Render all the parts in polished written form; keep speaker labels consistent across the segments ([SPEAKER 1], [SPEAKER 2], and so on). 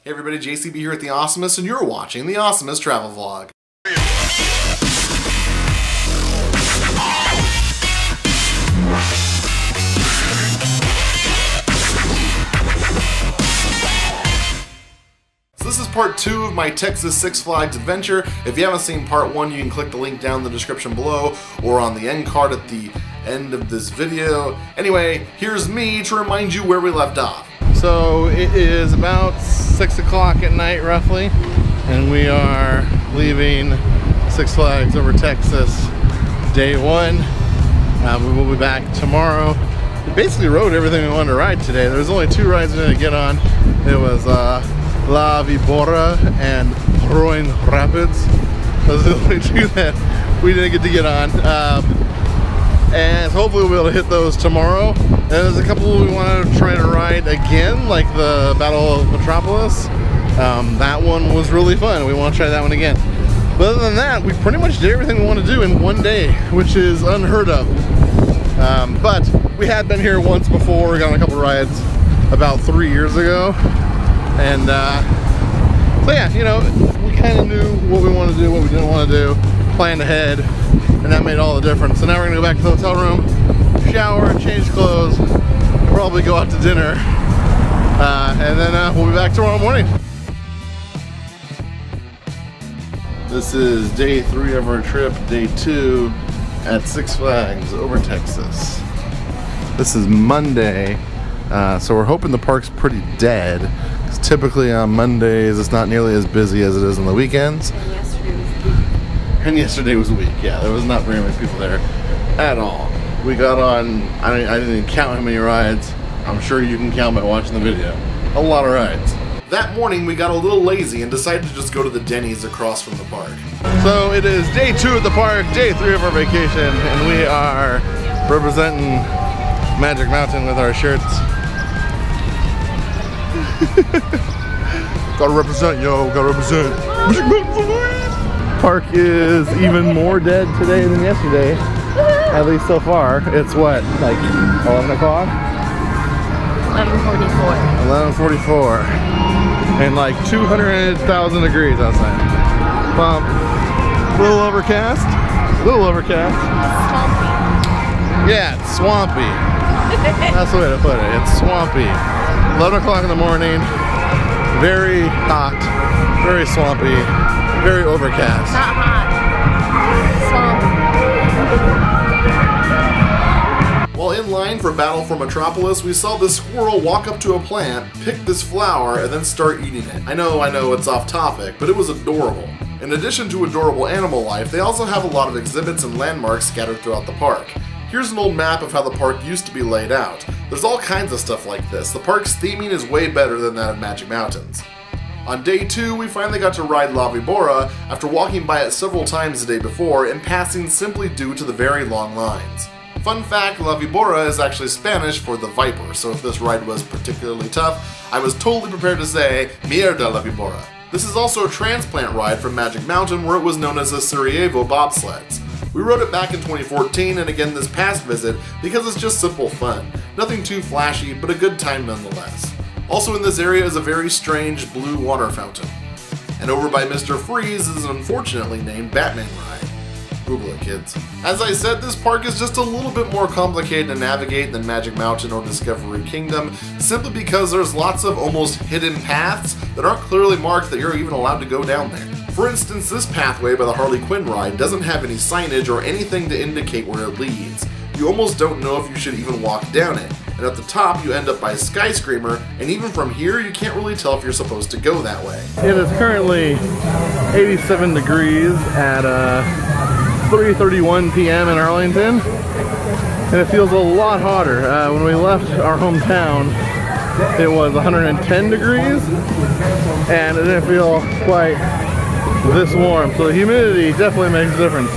[SPEAKER 1] Hey everybody, JCB here at the Awesomist, and you're watching the Awesomist Travel Vlog. So this is part 2 of my Texas Six Flags adventure. If you haven't seen part 1, you can click the link down in the description below or on the end card at the end of this video. Anyway, here's me to remind you where we left off.
[SPEAKER 2] So it is about 6 o'clock at night roughly, and we are leaving Six Flags Over Texas day 1. We will be back tomorrow. We basically rode everything we wanted to ride today. There was only 2 rides we didn't get on. It was La Vibora and Roaring Rapids. Those are the only 2 that we didn't get on. And hopefully we'll be able to hit those tomorrow. And there's a couple we want to try to ride again, like the Battle of Metropolis. That one was really fun. We want to try that one again. But other than that, we pretty much did everything we want to do in one day, which is unheard of. But we had been here once before. We got on a couple rides about 3 years ago. And so yeah, you know, we kind of knew what we wanted to do, what we didn't want to do, planned ahead, and that made all the difference. So now we're gonna go back to the hotel room, shower, change clothes, probably go out to dinner, and then we'll be back tomorrow morning. This is day 3 of our trip, day 2 at Six Flags Over Texas. This is Monday, so we're hoping the park's pretty dead. Because typically on Mondays it's not nearly as busy as it is on the weekends. And yesterday was weak. Yeah, there was not very many people there at all. We got on, I didn't even count how many rides. I'm sure you can count by watching the video. A lot of rides. That morning we got a little lazy and decided to just go to the Denny's across from the park. So it is day 2 at the park, day 3 of our vacation, and we are representing Magic Mountain with our shirts. Gotta represent, yo, gotta represent. Magic Mountain. Park is even more dead today than yesterday, at least so far. It's what, like 11 o'clock?
[SPEAKER 3] 11:44.
[SPEAKER 2] 11:44. And like 200,000 degrees outside. Little overcast. Little overcast.
[SPEAKER 3] Swampy.
[SPEAKER 2] Yeah, it's swampy. That's the way to put it. It's swampy. 11 o'clock in the morning. Very hot. Very swampy. Very overcast.
[SPEAKER 3] Not hot. Swampy.
[SPEAKER 1] While in line for Battle for Metropolis, we saw this squirrel walk up to a plant, pick this flower, and then start eating it. I know it's off topic, but it was adorable. In addition to adorable animal life, they also have a lot of exhibits and landmarks scattered throughout the park. Here's an old map of how the park used to be laid out. There's all kinds of stuff like this. The park's theming is way better than that of Magic Mountains. On day 2, we finally got to ride La Vibora after walking by it several times the day before and passing simply due to the very long lines. Fun fact, La Vibora is actually Spanish for the Viper, so if this ride was particularly tough, I was totally prepared to say, Mierda La Vibora. This is also a transplant ride from Magic Mountain where it was known as the Sarajevo bobsleds. We rode it back in 2014 and again this past visit because it's just simple fun. Nothing too flashy, but a good time nonetheless. Also in this area is a very strange blue water fountain. And over by Mr. Freeze is an unfortunately named Batman ride. Google it, kids. As I said, this park is just a little bit more complicated to navigate than Magic Mountain or Discovery Kingdom, simply because there's lots of almost hidden paths that aren't clearly marked that you're even allowed to go down there. For instance, this pathway by the Harley Quinn ride doesn't have any signage or anything to indicate where it leads. You almost don't know if you should even walk down it. And at the top you end up by a skyscraper, and even from here you can't really tell if you're supposed to go that way.
[SPEAKER 2] It is currently 87 degrees at 3:31 p.m. in Arlington, and it feels a lot hotter. When we left our hometown, it was 110 degrees, and it didn't feel quite this warm. So the humidity definitely makes a difference.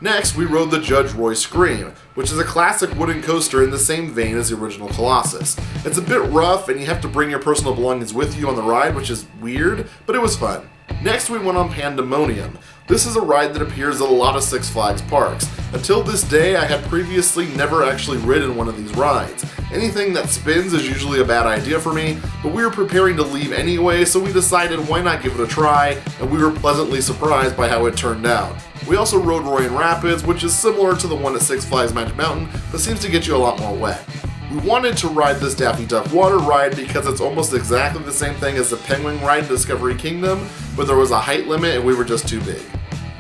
[SPEAKER 1] Next, we rode the Judge Roy Scream, which is a classic wooden coaster in the same vein as the original Colossus. It's a bit rough, and you have to bring your personal belongings with you on the ride, which is weird, but it was fun. Next, we went on Pandemonium. This is a ride that appears at a lot of Six Flags parks. Until this day, I had previously never actually ridden one of these rides, Anything that spins is usually a bad idea for me, but we were preparing to leave anyway, so we decided why not give it a try, and we were pleasantly surprised by how it turned out. We also rode Roaring Rapids, which is similar to the one at Six Flags Magic Mountain, but seems to get you a lot more wet. We wanted to ride this Daffy Duck water ride because it's almost exactly the same thing as the Penguin ride in Discovery Kingdom, but there was a height limit and we were just too big.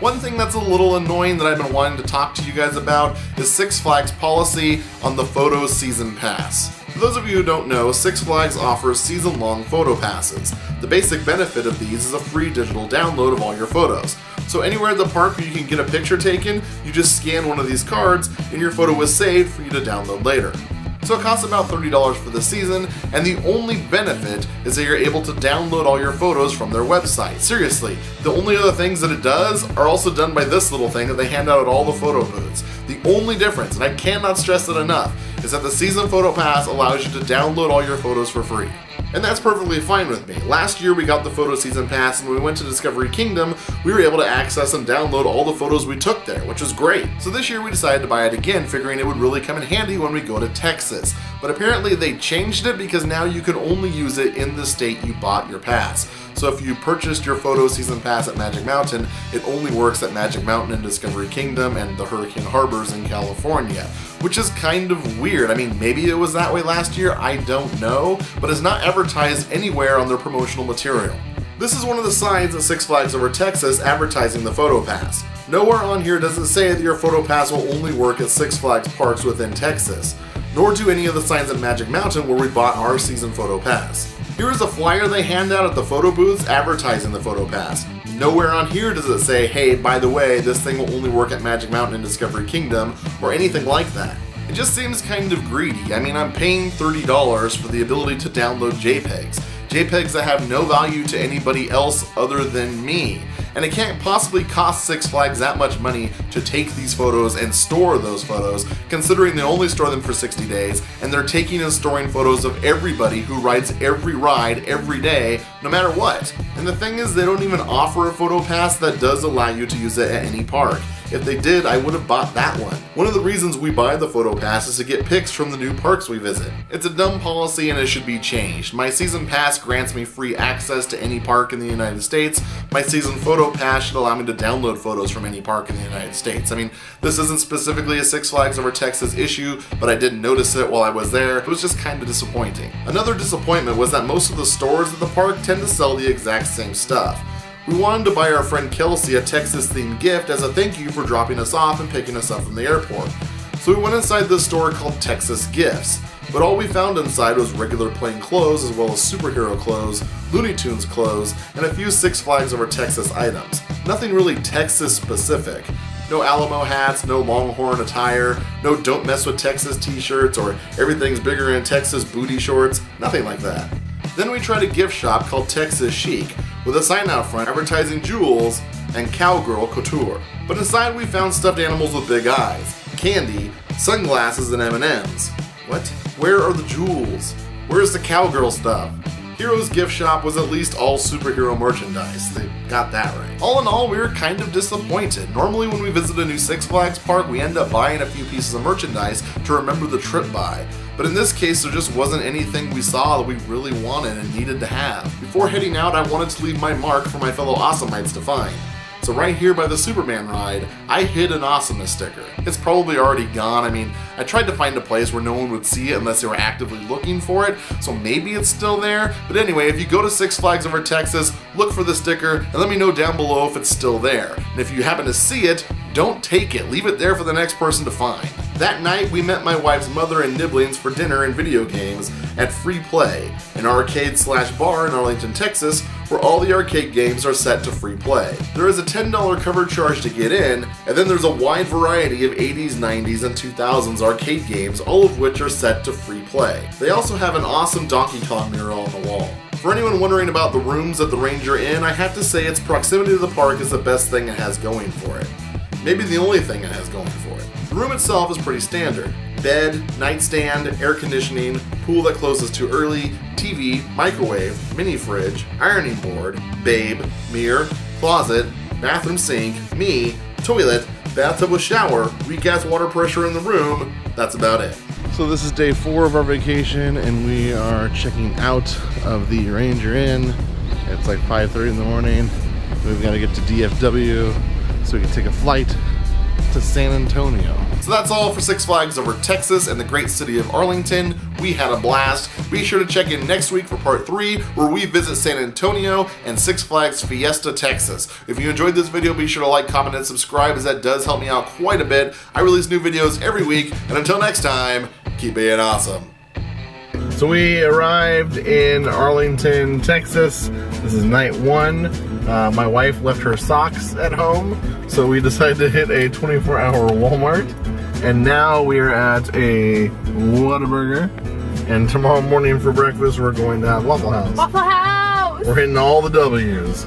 [SPEAKER 1] One thing that's a little annoying that I've been wanting to talk to you guys about is Six Flags policy on the photo season pass. For those of you who don't know, Six Flags offers season-long photo passes. The basic benefit of these is a free digital download of all your photos. So anywhere at the park where you can get a picture taken, you just scan one of these cards and your photo is saved for you to download later. So it costs about $30 for the season, and the only benefit is that you're able to download all your photos from their website. Seriously, the only other things that it does are also done by this little thing that they hand out at all the photo booths. The only difference, and I cannot stress it enough, is that the season photo pass allows you to download all your photos for free. And that's perfectly fine with me. Last year we got the photo season pass, and when we went to Discovery Kingdom, we were able to access and download all the photos we took there, which was great. So this year we decided to buy it again, figuring it would really come in handy when we go to Texas. But apparently they changed it because now you can only use it in the state you bought your pass. So if you purchased your photo season pass at Magic Mountain, it only works at Magic Mountain in Discovery Kingdom and the Hurricane Harbors in California, which is kind of weird. I mean, maybe it was that way last year, I don't know, but it's not advertised anywhere on their promotional material. This is one of the signs at Six Flags Over Texas advertising the photo pass. Nowhere on here does it say that your photo pass will only work at Six Flags parks within Texas, nor do any of the signs at Magic Mountain where we bought our season photo pass. Here is a flyer they hand out at the photo booths advertising the photo pass. Nowhere on here does it say, hey, by the way, this thing will only work at Magic Mountain and Discovery Kingdom, or anything like that. It just seems kind of greedy. I mean, I'm paying $30 for the ability to download JPEGs. JPEGs that have no value to anybody else other than me. And it can't possibly cost Six Flags that much money to take these photos and store those photos, considering they only store them for 60 days, and they're taking and storing photos of everybody who rides every ride every day, no matter what. And the thing is, they don't even offer a photo pass that does allow you to use it at any park. If they did, I would have bought that one. One of the reasons we buy the photo pass is to get pics from the new parks we visit. It's a dumb policy and it should be changed. My season pass grants me free access to any park in the United States. My season photo pass should allow me to download photos from any park in the United States. I mean, this isn't specifically a Six Flags Over Texas issue, but I didn't notice it while I was there. It was just kind of disappointing. Another disappointment was that most of the stores at the park tend to sell the exact same stuff. We wanted to buy our friend Kelsey a Texas-themed gift as a thank you for dropping us off and picking us up from the airport. So we went inside this store called Texas Gifts, but all we found inside was regular plain clothes as well as superhero clothes, Looney Tunes clothes, and a few Six Flags Over Texas items. Nothing really Texas-specific. No Alamo hats, no Longhorn attire, no Don't Mess with Texas t-shirts, or everything's bigger in Texas booty shorts, nothing like that. Then we tried a gift shop called Texas Chic, with a sign out front advertising jewels and cowgirl couture. But inside we found stuffed animals with big eyes, candy, sunglasses, and M&Ms. What? Where are the jewels? Where's the cowgirl stuff? Hero's gift shop was at least all superhero merchandise. They got that right. All in all, we were kind of disappointed. Normally when we visit a new Six Flags park, we end up buying a few pieces of merchandise to remember the trip by. But in this case, there just wasn't anything we saw that we really wanted and needed to have. Before heading out, I wanted to leave my mark for my fellow Awesomites to find. So right here by the Superman ride, I hid an Awesomist sticker. It's probably already gone. I mean, I tried to find a place where no one would see it unless they were actively looking for it, so maybe it's still there. But anyway, if you go to Six Flags Over Texas, look for the sticker and let me know down below if it's still there. And if you happen to see it, don't take it. Leave it there for the next person to find. That night, we met my wife's mother and Nibblings for dinner and video games at Free Play, an arcade/bar in Arlington, Texas, where all the arcade games are set to free play. There is a $10 cover charge to get in, and then there's a wide variety of 80s, 90s, and 2000s arcade games, all of which are set to free play. They also have an awesome Donkey Kong mural on the wall. For anyone wondering about the rooms that the Ranger in, I have to say its proximity to the park is the best thing it has going for it. Maybe the only thing it has going for it. The room itself is pretty standard. Bed, nightstand, air conditioning, pool that closes too early, TV, microwave, mini fridge, ironing board, babe, mirror, closet, bathroom sink, me, toilet, bathtub with shower, weak ass water pressure in the room. That's about it.
[SPEAKER 2] So this is day 4 of our vacation, and we are checking out of the Ranger Inn. It's like 5:30 in the morning. We've got to get to DFW so we can take a flight to San Antonio.
[SPEAKER 1] So that's all for Six Flags Over Texas and the great city of Arlington. We had a blast. Be sure to check in next week for part 3, where we visit San Antonio and Six Flags Fiesta, Texas. If you enjoyed this video, be sure to like, comment, and subscribe, as that does help me out quite a bit. I release new videos every week, and until next time, keep being awesome.
[SPEAKER 2] So we arrived in Arlington, Texas. This is night 1. My wife left her socks at home, so we decided to hit a 24-hour Walmart. And now we are at a Whataburger. And tomorrow morning for breakfast, we're going to Waffle House.
[SPEAKER 3] Waffle House!
[SPEAKER 2] We're hitting all the W's.